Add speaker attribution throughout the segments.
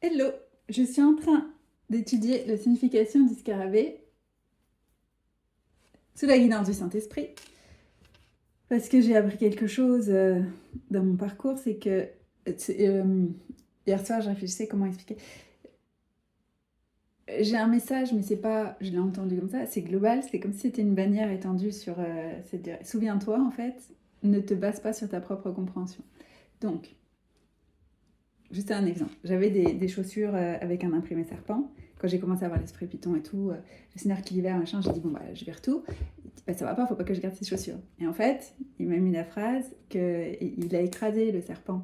Speaker 1: Hello, je suis en train d'étudier la signification du scarabée sous la guidance du Saint-Esprit parce que j'ai appris quelque chose dans mon parcours, c'est que hier soir je réfléchissais comment expliquer. J'ai un message, mais c'est pas, je l'ai entendu comme ça, c'est global, c'est comme si c'était une bannière étendue sur, souviens-toi en fait, ne te base pas sur ta propre compréhension. Donc, juste un exemple. J'avais des chaussures avec un imprimé serpent. Quand j'ai commencé à avoir l'esprit Python et tout, le Seigneur qui l'hiver, machin, j'ai dit bon, bah, je vire tout. Il dit, bah, ça va pas, faut pas que je garde ces chaussures. Et en fait, il m'a mis la phrase qu'il a écrasé le serpent,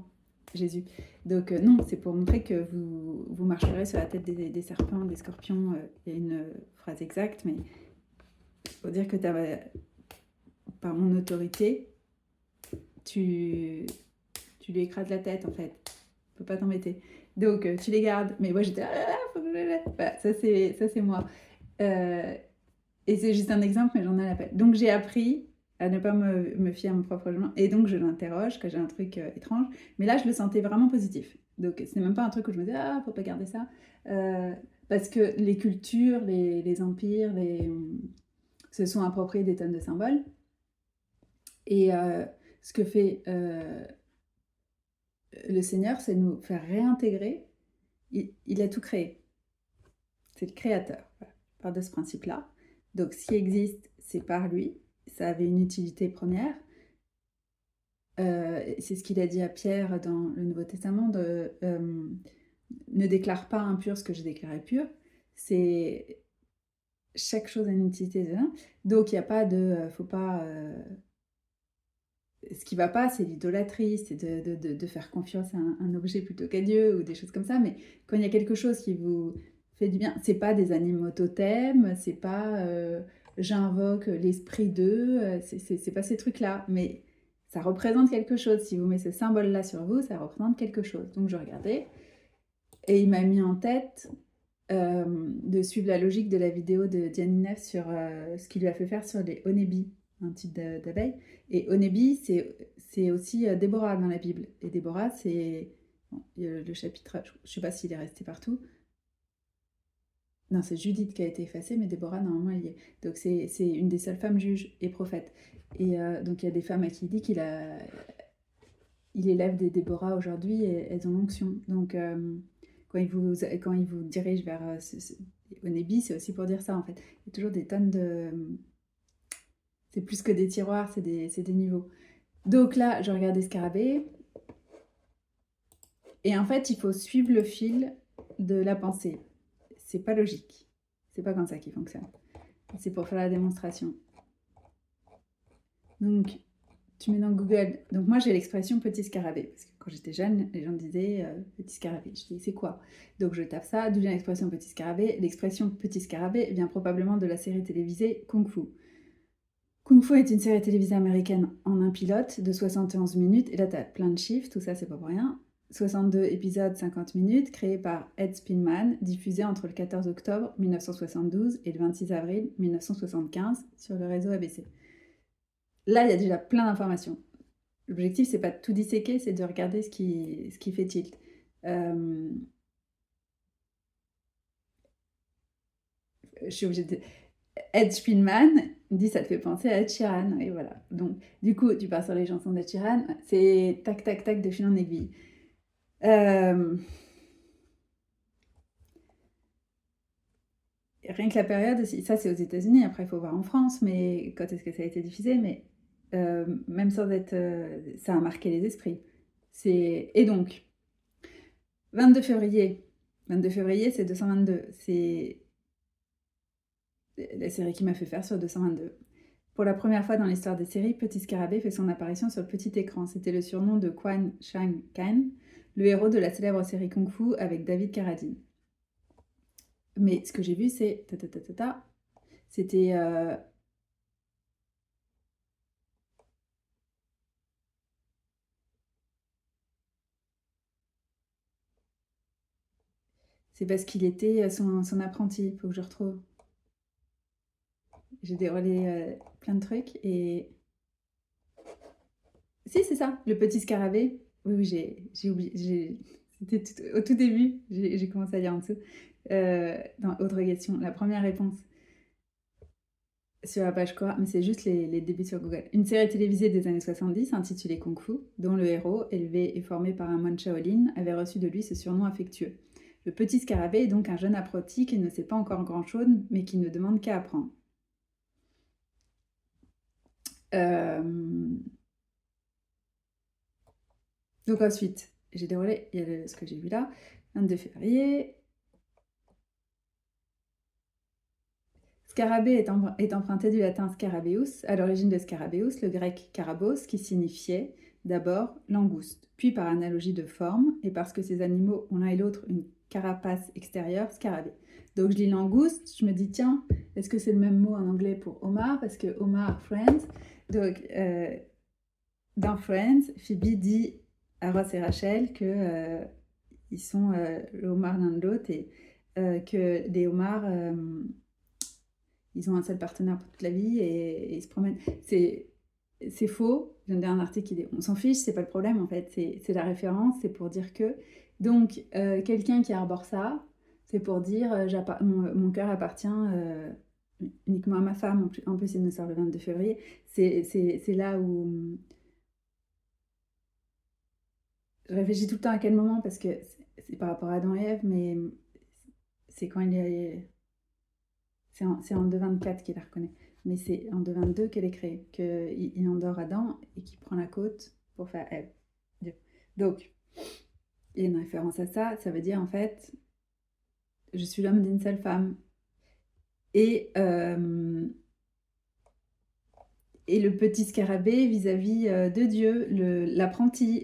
Speaker 1: Jésus. Donc, non, c'est pour montrer que vous marcherez sur la tête des serpents, des scorpions. Il y a une phrase exacte, mais pour dire que par mon autorité, tu, tu lui écrases la tête en fait. Faut pas t'embêter. Donc tu les gardes. Mais moi j'étais faut que je les... Voilà, ça c'est moi. Euh, et c'est juste un exemple, mais j'en ai l'appel. Donc j'ai appris à ne pas me fier à mon propre jugement. Et donc je l'interroge quand j'ai un truc étrange. Mais là je le sentais vraiment positif. Donc c'est même pas un truc où je me disais faut pas garder ça. Euh, parce que les cultures, les empires, se sont appropriés des tonnes de symboles. Et ce que fait le Seigneur, c'est nous faire réintégrer. Il a tout créé. C'est le créateur. Voilà. On part de ce principe-là. Donc, ce qui existe, c'est par lui. Ça avait une utilité première. C'est ce qu'il a dit à Pierre dans le Nouveau Testament ne déclare pas impur ce que j'ai déclaré pur. C'est chaque chose a une utilité. Donc, il n'y a pas de... faut pas... ce qui ne va pas, c'est l'idolâtrie, c'est de faire confiance à un objet plutôt qu'à Dieu ou des choses comme ça. Mais quand il y a quelque chose qui vous fait du bien, c'est pas des animaux totems, c'est pas j'invoque l'esprit d'eux, c'est pas ces trucs-là. Mais ça représente quelque chose. Si vous mettez ce symbole-là sur vous, ça représente quelque chose. Donc je regardais et il m'a mis en tête de suivre la logique de la vidéo de Diane Neff sur ce qu'il lui a fait faire sur les honeybees, un type d'abeille. Et honeybee, c'est aussi Déborah dans la Bible. Et Déborah, c'est bon, le chapitre, je ne sais pas s'il est resté partout. Non, c'est Judith qui a été effacée, mais Déborah, normalement, elle y est. Donc, c'est une des seules femmes juges et prophètes. Et donc, il y a des femmes à qui il dit il élève des Déborah aujourd'hui et elles ont l'onction. Donc, quand il vous dirige vers Onebi, c'est aussi pour dire ça en fait. Il y a toujours des tonnes de. C'est plus que des tiroirs, c'est des niveaux. Donc là, je regardais Scarabée. Et en fait, il faut suivre le fil de la pensée. C'est pas logique. C'est pas comme ça qu'il fonctionne. C'est pour faire la démonstration. Donc, tu mets dans Google. Donc moi j'ai l'expression petit scarabée parce que quand j'étais jeune, les gens disaient petit scarabée. Je dis c'est quoi? Donc je tape ça. D'où vient l'expression petit scarabée? L'expression petit scarabée vient probablement de la série télévisée Kung Fu. Kung Fu est une série télévisée américaine en un pilote de 71 minutes. Et là, tu as plein de chiffres, tout ça, c'est pas pour rien. 62 épisodes, 50 minutes, créé par Ed Spinman, diffusé entre le 14 octobre 1972 et le 26 avril 1975 sur le réseau ABC. Là, il y a déjà plein d'informations. L'objectif, c'est pas de tout disséquer, c'est de regarder ce qui fait tilt. Je suis obligée de... Ed Spielman dit ça te fait penser à Ed Sheeran. Et voilà. Donc, du coup, tu pars sur les chansons d'Ed Sheeran, c'est tac, tac, tac de fil en aiguille. Rien que la période, ça c'est aux États-Unis, après il faut voir en France, mais quand est-ce que ça a été diffusé, mais même sans être. Ça a marqué les esprits. Et donc, 22 février. 22 février, c'est 222. C'est la série qui m'a fait faire sur 222. Pour la première fois dans l'histoire des séries, Petit Scarabée fait son apparition sur le petit écran. C'était le surnom de Quan Shang-kan, le héros de la célèbre série Kung Fu avec David Carradine. Mais ce que j'ai vu, c'est... C'était... C'est parce qu'il était son apprenti. Il faut que je retrouve. J'ai déroulé plein de trucs et... Si, c'est ça, le petit scarabée. Oui, oui, j'ai oublié. C'était au tout début, j'ai commencé à lire en dessous. Dans autre question, la première réponse sur la page quoi, mais c'est juste les débuts sur Google. Une série télévisée des années 70 intitulée Kung Fu, dont le héros, élevé et formé par un moine Shaolin, avait reçu de lui ce surnom affectueux. Le petit scarabée est donc un jeune apprenti qui ne sait pas encore grand-chose, mais qui ne demande qu'à apprendre. Donc ensuite, j'ai déroulé, il y a ce que j'ai vu là, 22 février. Scarabée est emprunté du latin scarabeus, à l'origine de scarabeus, le grec karabos, qui signifiait d'abord langouste, puis par analogie de forme, et parce que ces animaux ont l'un et l'autre une carapace extérieure, scarabée. Donc je lis langouste, je me dis tiens, est-ce que c'est le même mot en anglais pour homard? Parce que homard, Friends. Donc dans Friends, Phoebe dit à Ross et Rachel que ils sont le homard l'un de l'autre et que les homards ils ont un seul partenaire pour toute la vie et ils se promènent. C'est faux. Je viens de lire un article qui dit on s'en fiche, c'est pas le problème en fait. C'est la référence, c'est pour dire que. Donc, quelqu'un qui arbore ça, c'est pour dire mon cœur appartient uniquement à ma femme. En plus, il me sort le 22 février. C'est là où. Je réfléchis tout le temps à quel moment parce que c'est par rapport à Adam et Ève, mais c'est quand il est. C'est en 2,24 qu'il la reconnaît. Mais c'est en 2,22 qu'elle est créée, qu'il endort Adam et qu'il prend la côte pour faire Ève. Dieu. Donc, il y a une référence à ça. Ça veut dire en fait, je suis l'homme d'une seule femme. Et le petit scarabée vis-à-vis de Dieu, l'apprenti,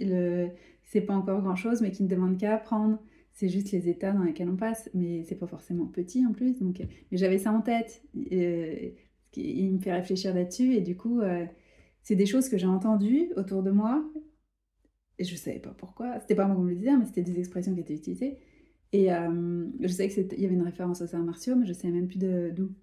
Speaker 1: c'est pas encore grand-chose, mais qui ne demande qu'à apprendre. C'est juste les états dans lesquels on passe, mais c'est pas forcément petit en plus. Donc, mais j'avais ça en tête. Il me fait réfléchir là-dessus, et du coup, c'est des choses que j'ai entendues autour de moi, et je savais pas pourquoi. C'était pas moi qui me le disais, mais c'était des expressions qui étaient utilisées. Et je savais qu'il y avait une référence aux arts martiaux, mais je savais même plus d'où.